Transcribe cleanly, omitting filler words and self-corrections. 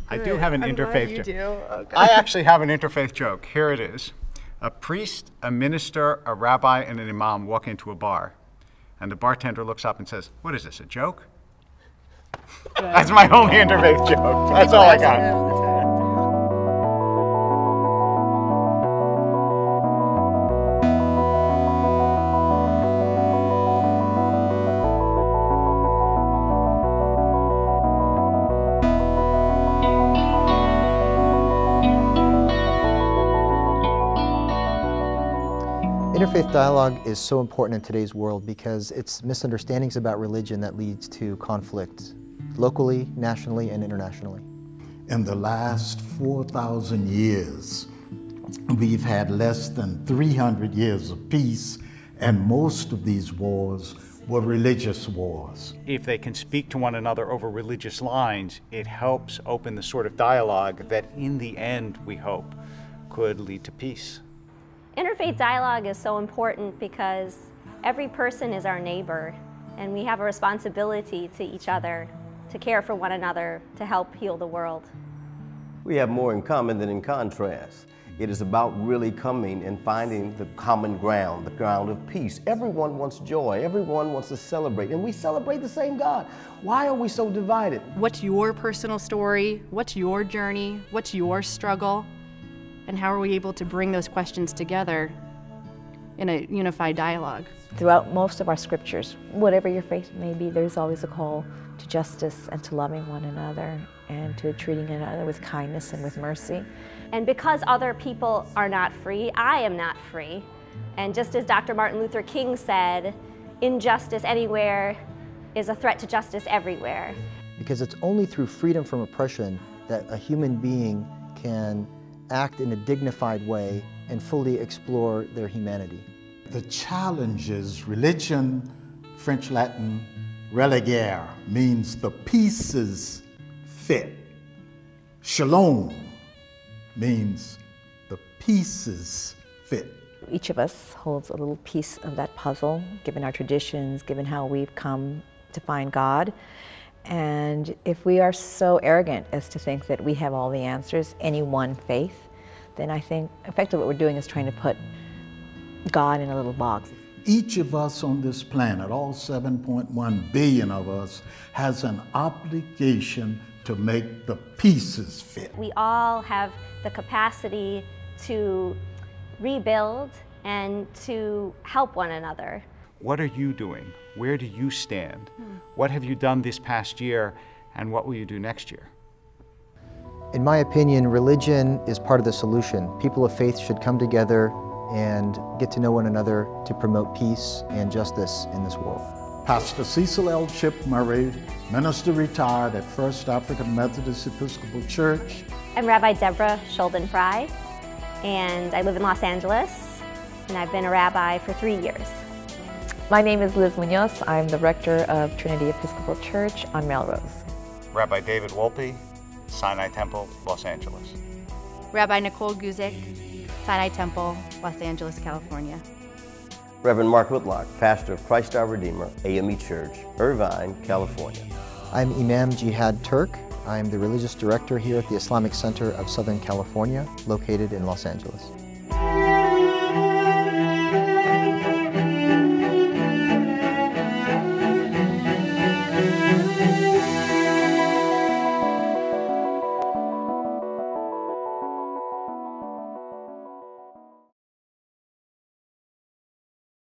I do have an I'm glad interfaith you joke. do. Oh, God. I actually have an interfaith joke. Here it is. A priest, a minister, a rabbi, and an imam walk into a bar. And the bartender looks up and says, "What is this, a joke?" That's my only interfaith joke. That's all I got. Interfaith dialogue is so important in today's world because it's misunderstandings about religion that leads to conflict locally, nationally, and internationally. In the last 4,000 years, we've had less than 300 years of peace, and most of these wars were religious wars. If they can speak to one another over religious lines, it helps open the sort of dialogue that in the end, we hope, could lead to peace. Interfaith dialogue is so important because every person is our neighbor, and we have a responsibility to each other, to care for one another, to help heal the world. We have more in common than in contrast. It is about really coming and finding the common ground, the ground of peace. Everyone wants joy, everyone wants to celebrate, and we celebrate the same God. Why are we so divided? What's your personal story? What's your journey? What's your struggle? And how are we able to bring those questions together in a unified dialogue? Throughout most of our scriptures, whatever your faith may be, there's always a call to justice and to loving one another and to treating one another with kindness and with mercy. And because other people are not free, I am not free. And just as Dr. Martin Luther King said, injustice anywhere is a threat to justice everywhere. Because it's only through freedom from oppression that a human being can act in a dignified way and fully explore their humanity. The challenge is religion, French Latin, religare, means the pieces fit. Shalom means the pieces fit. Each of us holds a little piece of that puzzle, given our traditions, given how we've come to find God. And if we are so arrogant as to think that we have all the answers, any one faith, then I think effectively what we're doing is trying to put God in a little box. Each of us on this planet, all 7.1 billion of us, has an obligation to make the pieces fit. We all have the capacity to rebuild and to help one another. What are you doing? Where do you stand? What have you done this past year, and what will you do next year? In my opinion, religion is part of the solution. People of faith should come together and get to know one another to promote peace and justice in this world. Pastor Cecil L. Chip Murray, minister retired at First African Methodist Episcopal Church. I'm Rabbi Deborah Sheldon Fry, and I live in Los Angeles, and I've been a rabbi for 3 years. My name is Liz Munoz. I'm the rector of Trinity Episcopal Church on Melrose. Rabbi David Wolpe, Sinai Temple, Los Angeles. Rabbi Nicole Guzik, Sinai Temple, Los Angeles, California. Reverend Mark Whitlock, pastor of Christ Our Redeemer, AME Church, Irvine, California. I'm Imam Jihad Turk. I'm the religious director here at the Islamic Center of Southern California, located in Los Angeles.